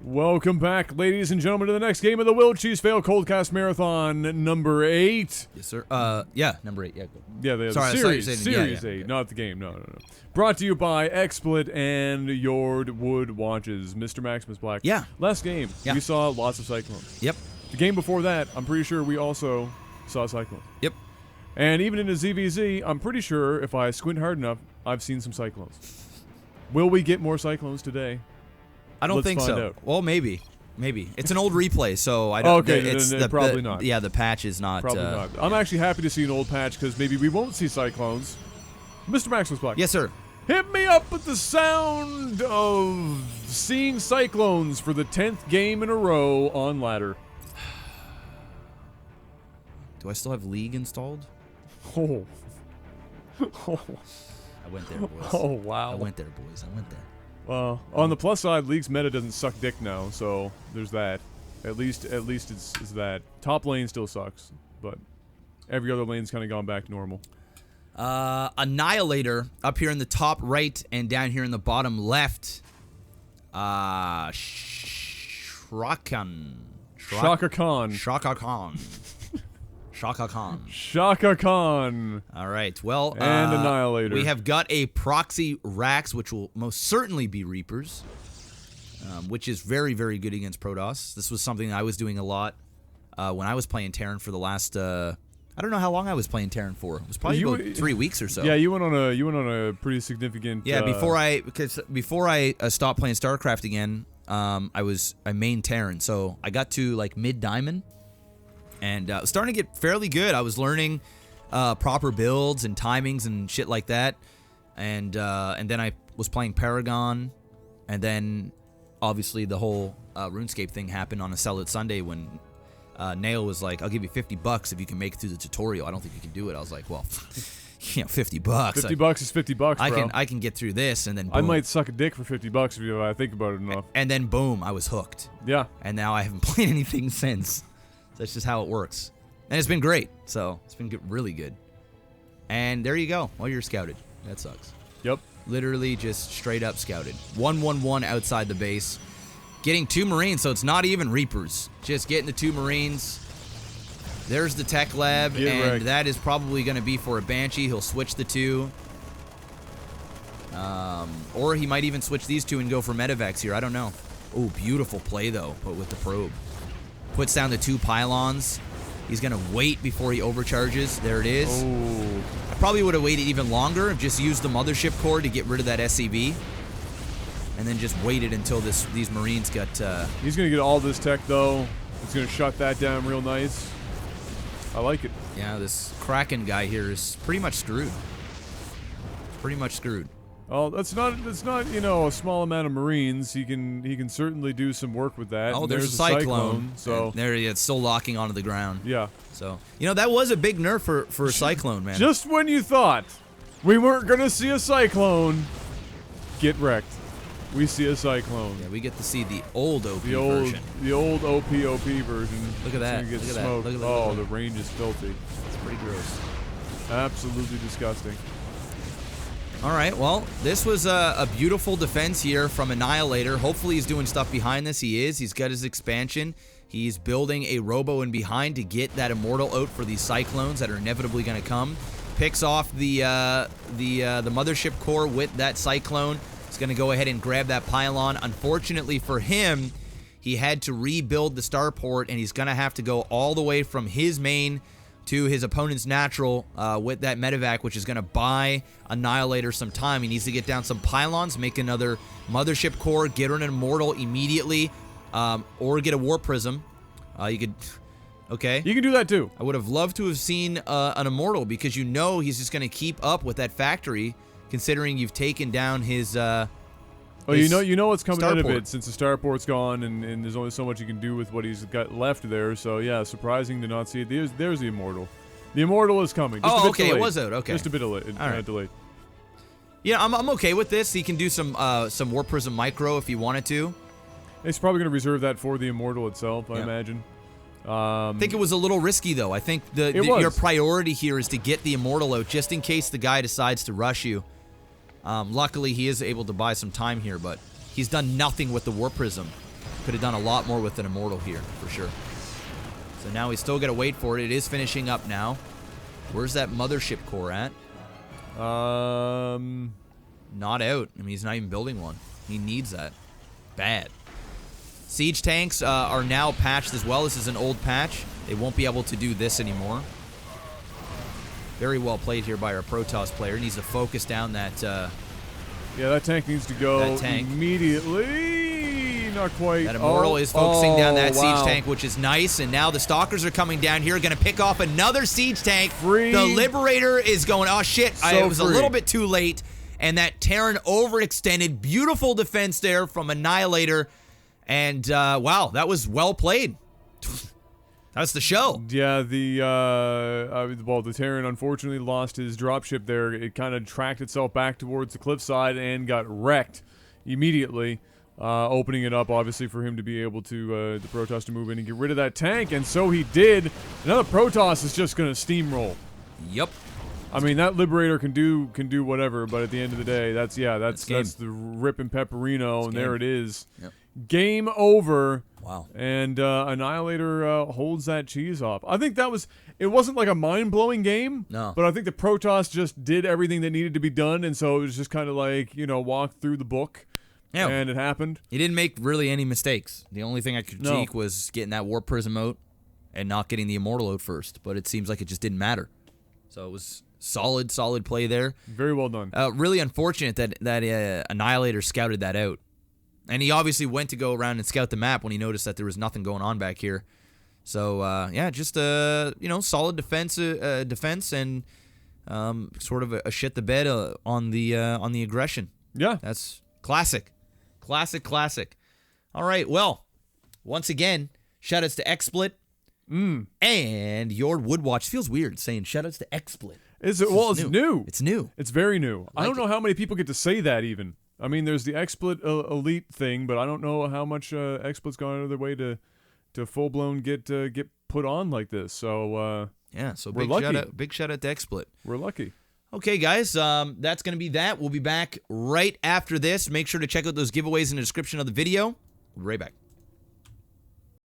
Welcome back, ladies and gentlemen, to the next game of the Will Cheese Fail Coldcast Marathon number 8. Yes, sir. Yeah, number 8. Yeah, Yeah, Sorry, Series 8, not the game. No. Brought to you by Xsplit and JORD Wood Watches. Mr. MaximusBlack. Yeah. Last game, Yeah. we saw lots of cyclones. Yep. The game before that, I'm pretty sure we also saw cyclones. Yep. And even in a ZVZ, I'm pretty sure if I squint hard enough, I've seen some cyclones. Will we get more cyclones today? I don't Let's think find so. out. Well, maybe. It's an old replay, so I don't. Okay, it's then probably not. Yeah, the patch is not. Probably not. I'm actually happy to see an old patch because maybe we won't see cyclones. Mr. MaximusBlack. Yes, sir. Hit me up with the sound of seeing cyclones for the 10th game in a row on ladder. Do I still have League installed? Oh. I went there, boys. Oh, wow. I went there, boys. I went there. Well, on the plus side, League's meta doesn't suck dick now, so there's that. At least it's that. Top lane still sucks, but every other lane's kind of gone back to normal. Annihilator up here in the top right and down here in the bottom left. Shaka Khan. Shaka Khan. All right. Well, and Annihilator. We have got a proxy Rax, which will most certainly be Reapers, which is very, very good against Protoss. This was something I was doing a lot when I was playing Terran for the last. I don't know how long I was playing Terran for. It was probably about 3 weeks or so. Yeah, you went on a pretty significant. Yeah, before I stopped playing StarCraft again, I mained Terran, so I got to like mid diamond. And I was starting to get fairly good. I was learning proper builds and timings and shit like that. And then I was playing Paragon. And then, obviously, the whole RuneScape thing happened on a Sell It Sunday when Nail was like, I'll give you $50 if you can make it through the tutorial. I don't think you can do it. I was like, well, $50. $50 is $50, bro. I can get through this, and then boom. I might suck a dick for $50 if I think about it enough. And then, boom, I was hooked. Yeah. And now I haven't played anything since. That's just how it works. And it's been great. So, it's been really good. And there you go. Well, you're scouted. That sucks. Yep. Literally just straight up scouted. 1-1-1 outside the base. Getting 2 Marines, so it's not even Reapers. Just getting the 2 Marines. There's the tech lab. And that is probably going to be for a Banshee. He'll switch the 2. Or he might even switch these 2 and go for Medivacs here. I don't know. Oh, beautiful play, though, but with the probe. Puts down the 2 pylons. He's going to wait before he overcharges. There it is. Oh. I probably would have waited even longer and just used the mothership core to get rid of that SCV. And then just waited until these Marines got... He's going to get all this tech, though. He's going to shut that down real nice. I like it. Yeah, this Kraken guy here is pretty much screwed. Pretty much screwed. Oh, that's not a small amount of Marines. He can certainly do some work with that. Oh, there's a cyclone. So there it's still locking onto the ground. Yeah. So that was a big nerf for a cyclone, man. Just when you thought we weren't gonna see a cyclone, get wrecked. We see a cyclone. Yeah, we get to see the old OP version. The old OP version. Look at that. Look at that. Look, oh, the range is filthy. It's pretty gross. Absolutely disgusting. All right, well, this was a beautiful defense here from Annihilator. Hopefully he's doing stuff behind this. He is. He's got his expansion. He's building a Robo in behind to get that Immortal out for these Cyclones that are inevitably going to come. Picks off the Mothership core with that Cyclone. He's going to go ahead and grab that pylon. Unfortunately for him, he had to rebuild the starport, and he's going to have to go all the way from his main to his opponent's natural with that medevac, which is going to buy Annihilator some time. He needs to get down some pylons, make another mothership core, get an immortal immediately, or get a war prism. You could... Okay. You can do that too. I would have loved to have seen an immortal, because he's just going to keep up with that factory, considering you've taken down his... Well, you know what's coming out of starport. it since the starport's gone, and there's only so much you can do with what he's got left there. So yeah, surprising to not see it. There's the immortal. The immortal is coming. Just a bit okay, delayed. it was out. Okay, just a bit delayed. Yeah, I'm okay with this. He can do some War Prism Micro if he wanted to. He's probably going to reserve that for the immortal itself, I imagine. I think it was a little risky, though. I think your priority here is to get the immortal out, just in case the guy decides to rush you. Luckily, he is able to buy some time here, but he's done nothing with the War Prism. Could have done a lot more with an Immortal here, for sure. So now we still got to wait for it. It is finishing up now. Where's that Mothership core at? Not out. I mean, he's not even building one. He needs that. Bad. Siege tanks are now patched as well. This is an old patch. They won't be able to do this anymore. Very well played here by our Protoss player. Needs to focus down that... yeah, that tank needs to go immediately. Not quite. That Immortal is focusing down that wow. Siege tank, which is nice. And now the Stalkers are coming down here. Going to pick off another Siege tank. Free. The Liberator is going... Oh, shit. It was free. a little bit too late. And that Terran overextended. Beautiful defense there from Annihilator. And, wow, that was well played. That's the show. Yeah, the Terran unfortunately lost his dropship there. It kind of tracked itself back towards the cliffside and got wrecked immediately, opening it up, obviously, for him to be able to, the Protoss to move in and get rid of that tank, and so he did. Another Protoss is just going to steamroll. Yep. I mean, that Liberator can do whatever, but at the end of the day, that's the Rip and Pepperino, and there it is. Yep. Game over. Wow. And Annihilator holds that cheese off. I think it wasn't like a mind-blowing game. No. But I think the Protoss just did everything that needed to be done, and so it was just kind of like, walk through the book. Yeah. And it happened. He didn't make really any mistakes. The only thing I could critique was getting that Warp Prism out and not getting the Immortal out first. But it seems like it just didn't matter. So it was solid play there. Very well done. Really unfortunate that Annihilator scouted that out. And he obviously went to go around and scout the map when he noticed that there was nothing going on back here. So, yeah, just, solid defense and sort of a shit the bed on the aggression. Yeah. That's classic. Classic. All right, well, once again, shoutouts to Xsplit and JORD Woodwatch. Feels weird saying shoutouts to Xsplit. Is it? Well, it's new. It's new. It's very new. I don't know how many people get to say that even. I mean, there's the Xsplit Elite thing, but I don't know how much Xsplit's gone out of their way to full-blown get put on like this. So, yeah, so we're lucky. Big shout out to Xsplit. We're lucky. Okay, guys, that's going to be that. We'll be back right after this. Make sure to check out those giveaways in the description of the video. We'll be right back.